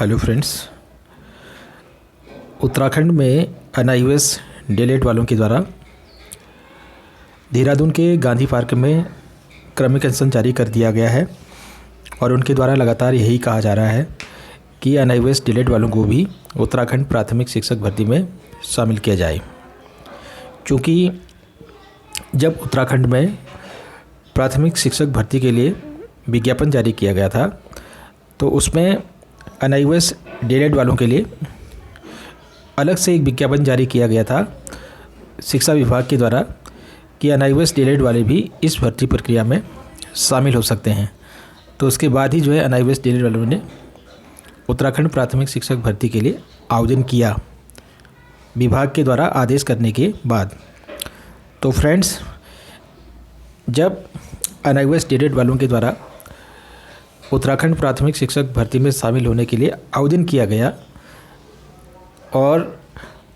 Hello friends. Uttarakhand में NIOS DElEd वालों के द्वारा देहरादून के गांधी पार्क में क्रमिक अनशन जारी कर दिया गया है और उनके द्वारा लगातार यही कहा जा रहा है कि एनआईओएस डीएलएड वालों को भी उत्तराखंड प्राथमिक शिक्षक भर्ती में शामिल किया जाए। क्योंकि जब उत्तराखंड में प्राथमिक शिक्षक भर्ती के लिए विज्ञापन जारी किया गया था तो उसमें एनआईओएस डीएलएड वालों के लिए अलग से एक विज्ञापन जारी किया गया था शिक्षा विभाग के द्वारा कि एनआईओएस डीएलएड वाले भी इस भर्ती प्रक्रिया में शामिल हो सकते हैं। तो उसके बाद ही जो है एनआईओएस डीएलएड वालों ने उत्तराखंड प्राथमिक शिक्षक भर्ती के लिए आवेदन किया विभाग के द्वारा आदेश करने के बाद। तो फ्रेंड्स, जब एनआईओएस डीएलएड वालों के द्वारा उत्तराखंड प्राथमिक शिक्षक भर्ती में शामिल होने के लिए आवेदन किया गया और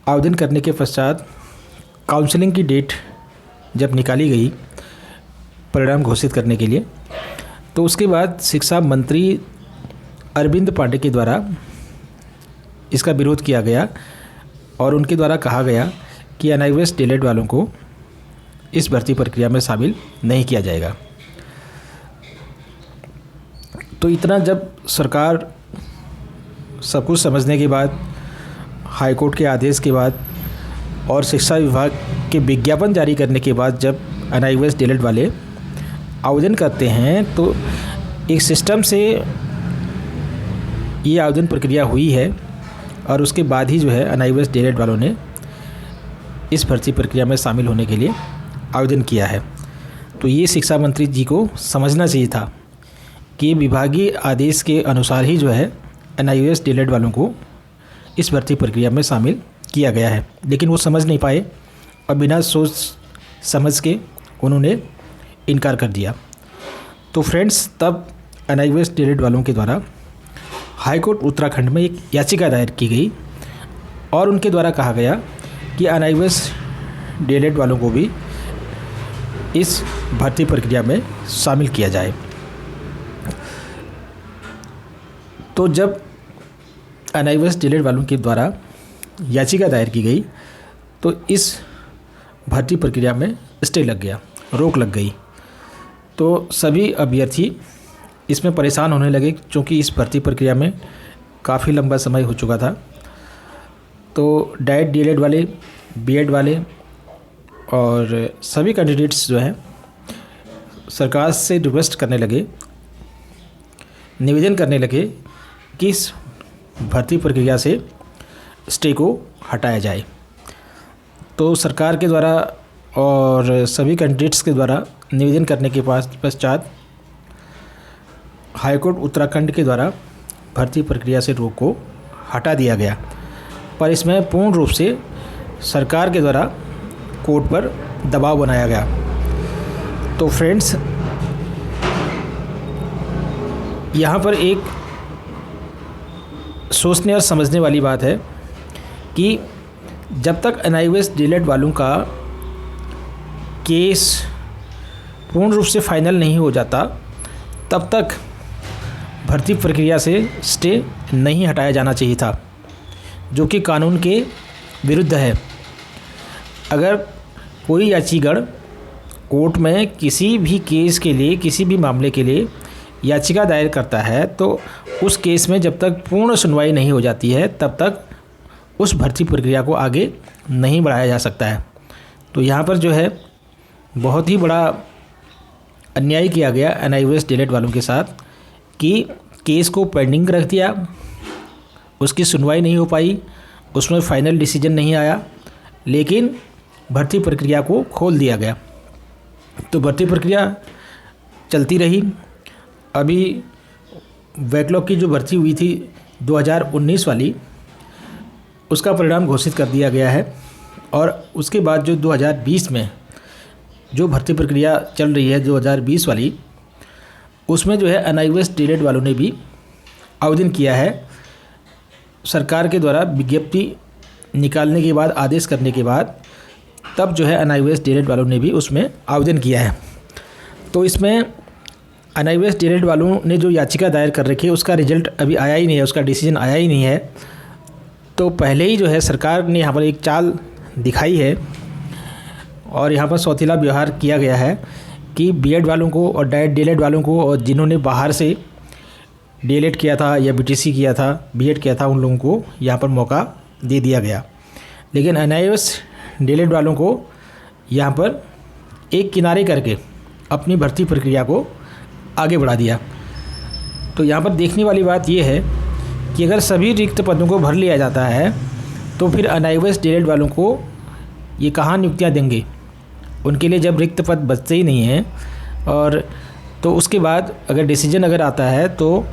आवेदन करने के पश्चात काउंसलिंग की डेट जब निकाली गई परिणाम घोषित करने के लिए, तो उसके बाद शिक्षा मंत्री अरविंद पांडे के द्वारा इसका विरोध किया गया और उनके द्वारा कहा गया कि एनआईओएस डीएलएड वालों को इस भर्ती प्रक्रिया में शामिल नहीं किया जाएगा। तो इतना जब सरकार सब कुछ समझने के बाद, हाईकोर्ट के आदेश के बाद और शिक्षा विभाग के विज्ञापन जारी करने के बाद जब एनआईओएस डीएलएड वाले आवेदन करते हैं तो एक सिस्टम से ये आवेदन प्रक्रिया हुई है और उसके बाद ही जो है एनआईओएस डीएलएड वालों ने इस भर्ती प्रक्रिया में शामिल होने के लिए आवेदन किया है। तो ये शिक्षा मंत्री जी को समझना चाहिए था कि विभागीय आदेश के अनुसार ही जो है एनआईओएस डीएलएड वालों को इस भर्ती प्रक्रिया में शामिल किया गया है, लेकिन वो समझ नहीं पाए और बिना सोच समझ के उन्होंने इनकार कर दिया। तो फ्रेंड्स, तब एनआईओएस डीएलएड वालों के द्वारा हाईकोर्ट उत्तराखंड में एक याचिका दायर की गई और उनके द्वारा कहा गया कि एनआईओएस डीएलएड वालों को भी इस भर्ती प्रक्रिया में शामिल किया जाए। तो जब एनआईओएस डीएलएड वालों के द्वारा याचिका दायर की गई तो इस भर्ती प्रक्रिया में स्टे लग गया, रोक लग गई। तो सभी अभ्यर्थी इसमें परेशान होने लगे क्योंकि इस भर्ती प्रक्रिया में काफ़ी लंबा समय हो चुका था। तो डाइट डीएलएड वाले, बीएड वाले और सभी कैंडिडेट्स जो हैं सरकार से रिक्वेस्ट करने लगे, निवेदन करने लगे कि इस भर्ती प्रक्रिया से स्टे को हटाया जाए। तो सरकार के द्वारा और सभी कैंडिडेट्स के द्वारा निवेदन करने के पश्चात हाईकोर्ट उत्तराखंड के द्वारा भर्ती प्रक्रिया से रोक को हटा दिया गया, पर इसमें पूर्ण रूप से सरकार के द्वारा कोर्ट पर दबाव बनाया गया। तो फ्रेंड्स, यहाँ पर एक सोचने और समझने वाली बात है कि जब तक एनआईओएस डीएलएड वालों का केस पूर्ण रूप से फाइनल नहीं हो जाता तब तक भर्ती प्रक्रिया से स्टे नहीं हटाया जाना चाहिए था, जो कि कानून के विरुद्ध है। अगर कोई याचिकागण कोर्ट में किसी भी केस के लिए, किसी भी मामले के लिए याचिका दायर करता है तो उस केस में जब तक पूर्ण सुनवाई नहीं हो जाती है तब तक उस भर्ती प्रक्रिया को आगे नहीं बढ़ाया जा सकता है। तो यहाँ पर जो है बहुत ही बड़ा अन्याय किया गया एनआईओएस डीएलएड वालों के साथ कि केस को पेंडिंग रख दिया, उसकी सुनवाई नहीं हो पाई, उसमें फाइनल डिसीजन नहीं आया, लेकिन भर्ती प्रक्रिया को खोल दिया गया। तो भर्ती प्रक्रिया चलती रही। अभी बैकलॉग की जो भर्ती हुई थी 2019 वाली, उसका परिणाम घोषित कर दिया गया है और उसके बाद जो 2020 में जो भर्ती प्रक्रिया चल रही है 2020 वाली, उसमें जो है एनआईओएस डीएलएड वालों ने भी आवेदन किया है। सरकार के द्वारा विज्ञप्ति निकालने के बाद, आदेश करने के बाद, तब जो है एनआईओएस डीएलएड वालों ने भी उसमें आवेदन किया है। तो इसमें NIOS डीएलएड वालों ने जो याचिका दायर कर रखी है उसका रिजल्ट अभी आया ही नहीं है, उसका डिसीजन आया ही नहीं है। तो पहले ही जो है सरकार ने यहाँ पर एक चाल दिखाई है और यहाँ पर सौतीला व्यवहार किया गया है कि बीएड वालों को और डीएलएड वालों को और जिन्होंने बाहर से डीएलएड किया था या बीटीसी किया था, बीएड किया था, उन लोगों को यहाँ पर मौका दे दिया गया। लेकिन NIOS डीएलएड वालों को यहाँ पर एक किनारे करके अपनी भर्ती प्रक्रिया को आगे बढ़ा दिया। तो यहाँ पर देखने वाली बात यह है कि अगर सभी रिक्त पदों को भर लिया जाता है तो फिर NIOS डीएलएड वालों को ये कहाँ नियुक्तियाँ देंगे? उनके लिए जब रिक्त पद बचते ही नहीं हैं और तो उसके बाद अगर डिसीजन अगर आता है तो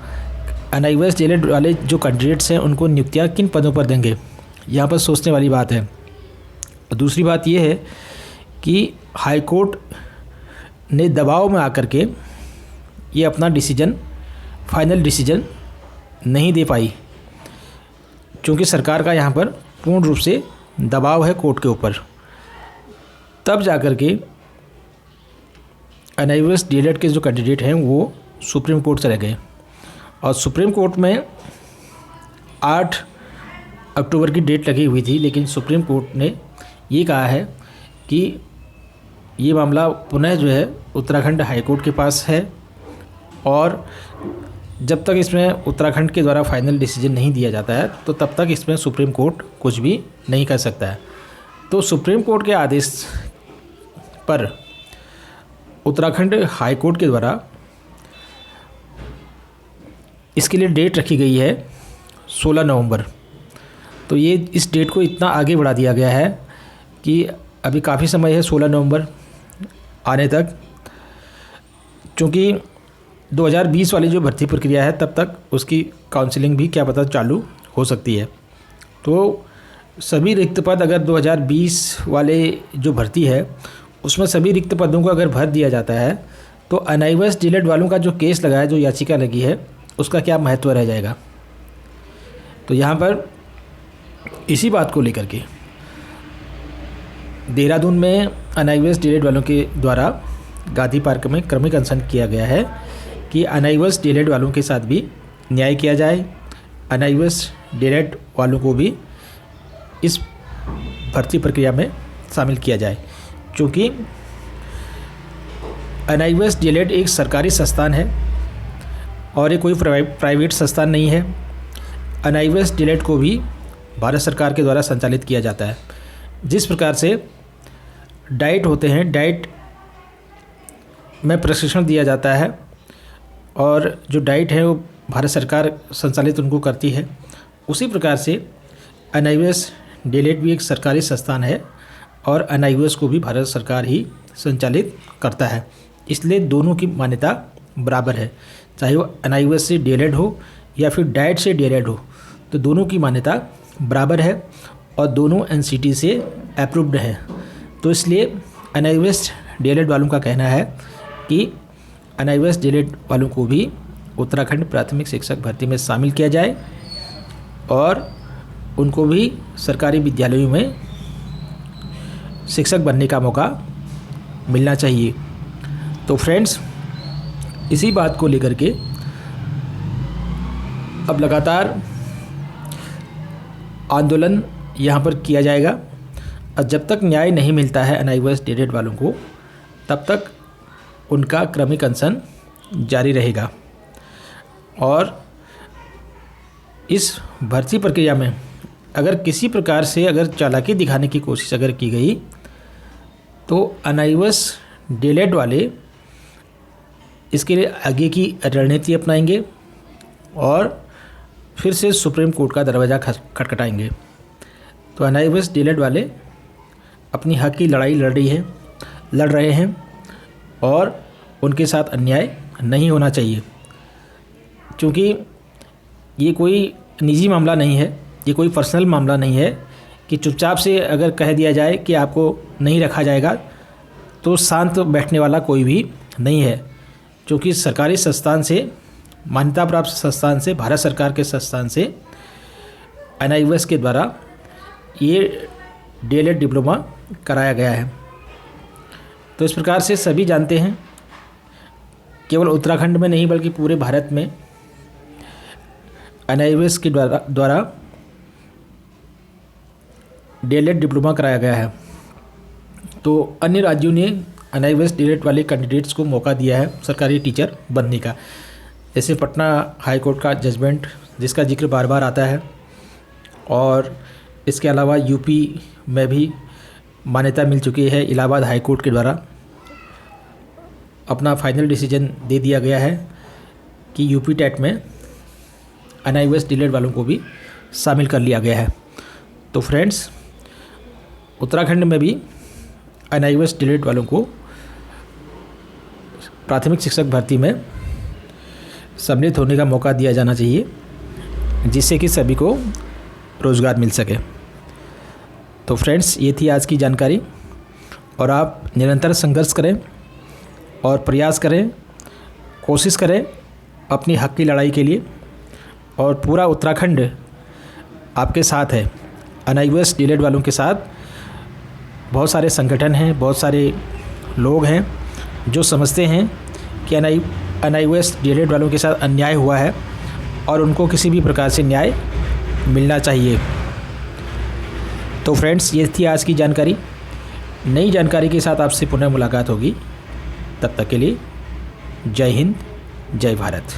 NIOS डीएलएड वाले जो कैंडिडेट्स हैं उनको नियुक्तियाँ किन पदों पर देंगे? यहाँ पर सोचने वाली बात है। दूसरी बात यह है कि हाई कोर्ट ने दबाव में आकर के ये अपना डिसीजन, फाइनल डिसीजन नहीं दे पाई, क्योंकि सरकार का यहाँ पर पूर्ण रूप से दबाव है कोर्ट के ऊपर। तब जाकर के NIOS डीएलएड के जो कैंडिडेट हैं वो सुप्रीम कोर्ट चले गए और सुप्रीम कोर्ट में 8 अक्टूबर की डेट लगी हुई थी, लेकिन सुप्रीम कोर्ट ने ये कहा है कि ये मामला पुनः जो है उत्तराखंड हाई कोर्ट के पास है और जब तक इसमें उत्तराखंड के द्वारा फाइनल डिसीजन नहीं दिया जाता है तो तब तक इसमें सुप्रीम कोर्ट कुछ भी नहीं कर सकता है। तो सुप्रीम कोर्ट के आदेश पर उत्तराखंड हाई कोर्ट के द्वारा इसके लिए डेट रखी गई है 16 नवंबर। तो ये इस डेट को इतना आगे बढ़ा दिया गया है कि अभी काफ़ी समय है 16 नवंबर आने तक, क्योंकि 2020 वाली जो भर्ती प्रक्रिया है तब तक उसकी काउंसलिंग भी क्या पता चालू हो सकती है। तो सभी रिक्त पद अगर 2020 वाले जो भर्ती है उसमें सभी रिक्त पदों को अगर भर दिया जाता है तो NIOS डीएलएड वालों का जो केस लगा है, जो याचिका लगी है, उसका क्या महत्व रह जाएगा? तो यहाँ पर इसी बात को लेकर के देहरादून में NIOS डीएलएड वालों के द्वारा गांधी पार्क में क्रमिक अनशन किया गया है कि NIOS डीएलएड वालों के साथ भी न्याय किया जाए, NIOS डीएलएड वालों को भी इस भर्ती प्रक्रिया में शामिल किया जाए, क्योंकि NIOS डीएलएड एक सरकारी संस्थान है और ये कोई प्राइवेट संस्थान नहीं है। NIOS डीएलएड को भी भारत सरकार के द्वारा संचालित किया जाता है। जिस प्रकार से डाइट होते हैं, डाइट में प्रशिक्षण दिया जाता है और जो डाइट है वो भारत सरकार संचालित उनको करती है, उसी प्रकार से NIOS डीएलएड भी एक सरकारी संस्थान है और NIOS को भी भारत सरकार ही संचालित करता है। इसलिए दोनों की मान्यता बराबर है, चाहे वो NIOS से डीएलएड हो या फिर डाइट से डीएलएड हो, तो दोनों की मान्यता बराबर है और दोनों NCT से अप्रूव्ड है। तो इसलिए NIOS डीएलएड वालों का कहना है कि NIOS डीएलएड वालों को भी उत्तराखंड प्राथमिक शिक्षक भर्ती में शामिल किया जाए और उनको भी सरकारी विद्यालयों में शिक्षक बनने का मौका मिलना चाहिए। तो फ्रेंड्स, इसी बात को लेकर के अब लगातार आंदोलन यहाँ पर किया जाएगा और जब तक न्याय नहीं मिलता है NIOS डीएलएड वालों को, तब तक उनका क्रमिक अनशन जारी रहेगा। और इस भर्ती प्रक्रिया में अगर किसी प्रकार से अगर चालाकी दिखाने की कोशिश अगर की गई तो NIOS डीएलएड वाले इसके लिए आगे की रणनीति अपनाएंगे और फिर से सुप्रीम कोर्ट का दरवाज़ा खटखटाएंगे। तो NIOS डीएलएड वाले अपनी हक की लड़ाई लड़ रहे हैं और उनके साथ अन्याय नहीं होना चाहिए, क्योंकि ये कोई निजी मामला नहीं है, ये कोई पर्सनल मामला नहीं है कि चुपचाप से अगर कह दिया जाए कि आपको नहीं रखा जाएगा तो शांत बैठने वाला कोई भी नहीं है, क्योंकि सरकारी संस्थान से, मान्यता प्राप्त संस्थान से, भारत सरकार के संस्थान से NIOS के द्वारा ये डीएलएड डिप्लोमा कराया गया है। तो इस प्रकार से सभी जानते हैं केवल उत्तराखंड में नहीं बल्कि पूरे भारत में NIOS के द्वारा DLED डिप्लोमा कराया गया है। तो अन्य राज्यों ने NIOS DLED वाले कैंडिडेट्स को मौका दिया है सरकारी टीचर बनने का। जैसे पटना हाई कोर्ट का जजमेंट जिसका जिक्र बार बार आता है, और इसके अलावा यूपी में भी मान्यता मिल चुकी है। इलाहाबाद हाई कोर्ट के द्वारा अपना फाइनल डिसीजन दे दिया गया है कि यूपी टेट में NIOS DLED वालों को भी शामिल कर लिया गया है। तो फ्रेंड्स, उत्तराखंड में भी NIOS DLED वालों को प्राथमिक शिक्षक भर्ती में सम्मिलित होने का मौका दिया जाना चाहिए, जिससे कि सभी को रोज़गार मिल सके। तो फ्रेंड्स, ये थी आज की जानकारी, और आप निरंतर संघर्ष करें और प्रयास करें, कोशिश करें अपनी हक की लड़ाई के लिए, और पूरा उत्तराखंड आपके साथ है। NIOS DLED वालों के साथ बहुत सारे संगठन हैं, बहुत सारे लोग हैं जो समझते हैं कि NIOS DLED वालों के साथ अन्याय हुआ है और उनको किसी भी प्रकार से न्याय मिलना चाहिए। तो फ्रेंड्स, ये थी आज की जानकारी। नई जानकारी के साथ आपसे पुनः मुलाकात होगी। तब तक के लिए जय हिंद, जय भारत।